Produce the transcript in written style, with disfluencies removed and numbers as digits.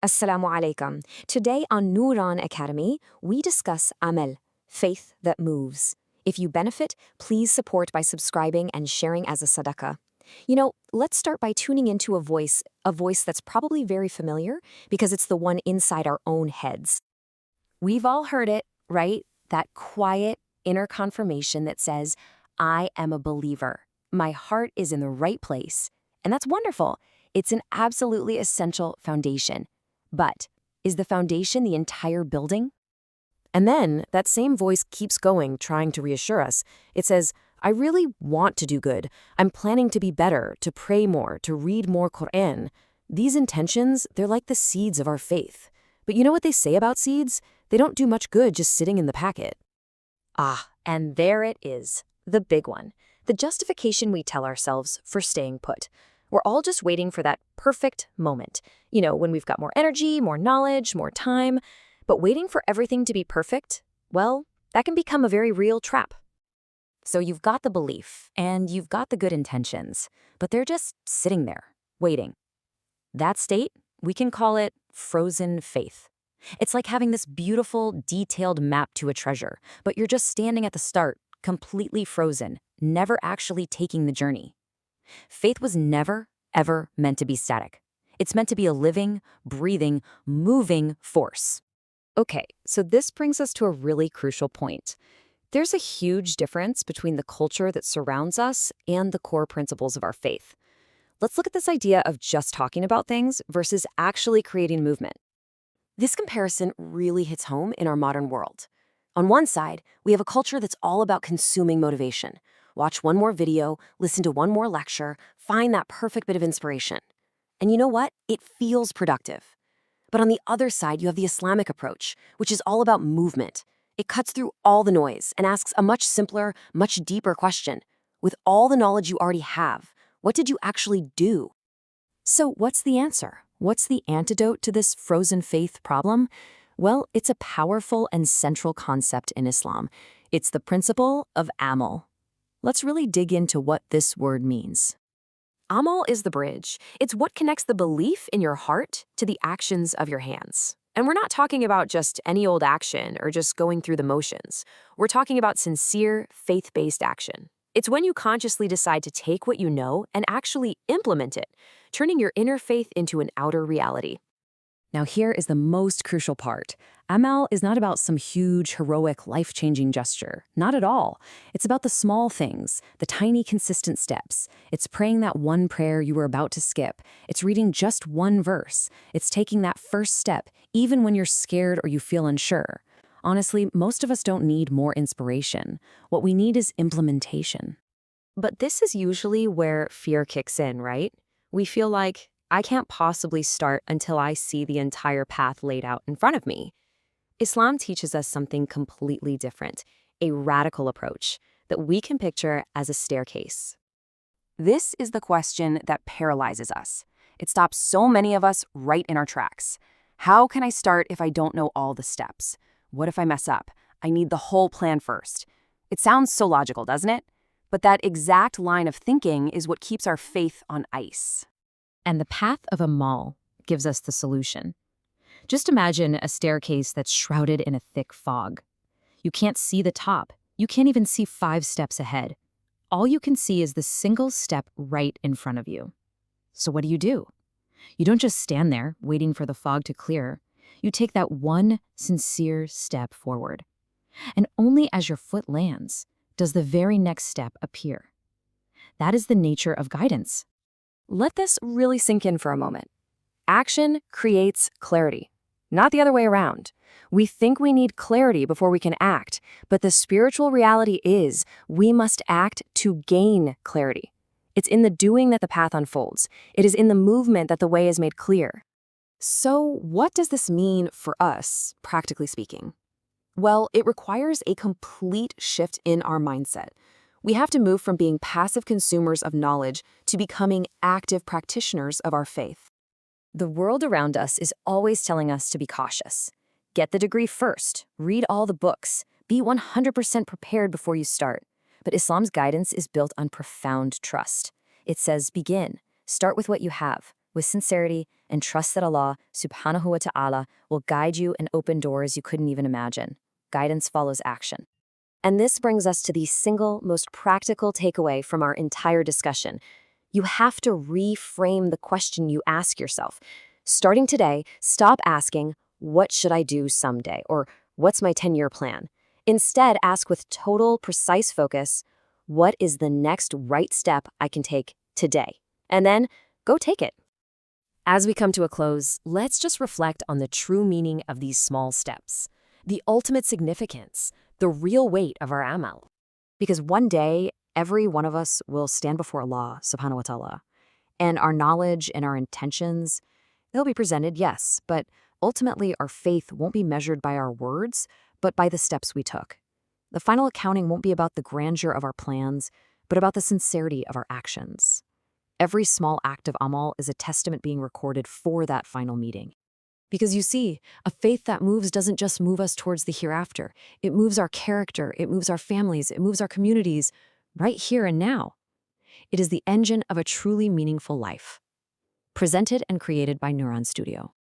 Assalamu alaikum. Today on Nuran Academy, we discuss Amal, faith that moves. If you benefit, please support by subscribing and sharing as a sadaqah. Let's start by tuning into a voice that's probably very familiar because it's the one inside our own heads. We've all heard it, right? That quiet inner confirmation that says, I am a believer. My heart is in the right place. And that's wonderful. It's an absolutely essential foundation. But is the foundation the entire building? And then that same voice keeps going, trying to reassure us. It says, I really want to do good. I'm planning to be better, to pray more, to read more Quran. These intentions, they're like the seeds of our faith. But you know what they say about seeds? They don't do much good just sitting in the packet. And there it is, the big one. The justification we tell ourselves for staying put. We're all just waiting for that perfect moment. When we've got more energy, more knowledge, more time. But waiting for everything to be perfect, well, that can become a very real trap. So you've got the belief, and you've got the good intentions, but they're just sitting there, waiting. That state, we can call it frozen faith. It's like having this beautiful, detailed map to a treasure, but you're just standing at the start, completely frozen, never actually taking the journey. Faith was never, ever meant to be static. It's meant to be a living, breathing, moving force. Okay, so this brings us to a really crucial point. There's a huge difference between the culture that surrounds us and the core principles of our faith. Let's look at this idea of just talking about things versus actually creating movement. This comparison really hits home in our modern world. On one side, we have a culture that's all about consuming motivation. Watch one more video, listen to one more lecture, find that perfect bit of inspiration. And you know what? It feels productive. But on the other side, you have the Islamic approach, which is all about movement. It cuts through all the noise and asks a much simpler, much deeper question. With all the knowledge you already have, what did you actually do? So what's the answer? What's the antidote to this frozen faith problem? Well, it's a powerful and central concept in Islam. It's the principle of Amal. Let's really dig into what this word means. Amal is the bridge. It's what connects the belief in your heart to the actions of your hands. And we're not talking about just any old action or just going through the motions. We're talking about sincere, faith-based action. It's when you consciously decide to take what you know and actually implement it, turning your inner faith into an outer reality. Now here is the most crucial part. Amal is not about some huge, heroic, life-changing gesture. Not at all. It's about the small things, the tiny, consistent steps. It's praying that one prayer you were about to skip. It's reading just one verse. It's taking that first step, even when you're scared or you feel unsure. Honestly, most of us don't need more inspiration. What we need is implementation. But this is usually where fear kicks in, right? We feel like, I can't possibly start until I see the entire path laid out in front of me. Islam teaches us something completely different, a radical approach that we can picture as a staircase. This is the question that paralyzes us. It stops so many of us right in our tracks. How can I start if I don't know all the steps? What if I mess up? I need the whole plan first. It sounds so logical, doesn't it? But that exact line of thinking is what keeps our faith on ice. And the path of Amal gives us the solution. Just imagine a staircase that's shrouded in a thick fog. You can't see the top. You can't even see 5 steps ahead. All you can see is the single step right in front of you. So what do? You don't just stand there waiting for the fog to clear. You take that one sincere step forward. And only as your foot lands does the very next step appear. That is the nature of guidance. Let this really sink in for a moment. Action creates clarity, not the other way around. We think we need clarity before we can act, but the spiritual reality is we must act to gain clarity. It's in the doing that the path unfolds. It is in the movement that the way is made clear. So what does this mean for us, practically speaking? Well, it requires a complete shift in our mindset. We have to move from being passive consumers of knowledge to becoming active practitioners of our faith. The world around us is always telling us to be cautious. Get the degree first, read all the books, be 100% prepared before you start. But Islam's guidance is built on profound trust. It says, begin, start with what you have, with sincerity, and trust that Allah, subhanahu wa ta'ala, will guide you and open doors you couldn't even imagine. Guidance follows action. And this brings us to the single most practical takeaway from our entire discussion. You have to reframe the question you ask yourself. Starting today, stop asking, "What should I do someday?" or "What's my 10-year plan?" Instead, ask with total, precise focus, "What is the next right step I can take today?" And then, go take it. As we come to a close, let's just reflect on the true meaning of these small steps, the ultimate significance, the real weight of our amal. Because one day, every one of us will stand before Allah, subhanahu wa ta'ala, and our knowledge and our intentions, they'll be presented, yes, but ultimately our faith won't be measured by our words, but by the steps we took. The final accounting won't be about the grandeur of our plans, but about the sincerity of our actions. Every small act of amal is a testament being recorded for that final meeting. Because you see, a faith that moves doesn't just move us towards the hereafter. It moves our character, it moves our families, it moves our communities, right here and now. It is the engine of a truly meaningful life. Presented and created by Neuron Studio.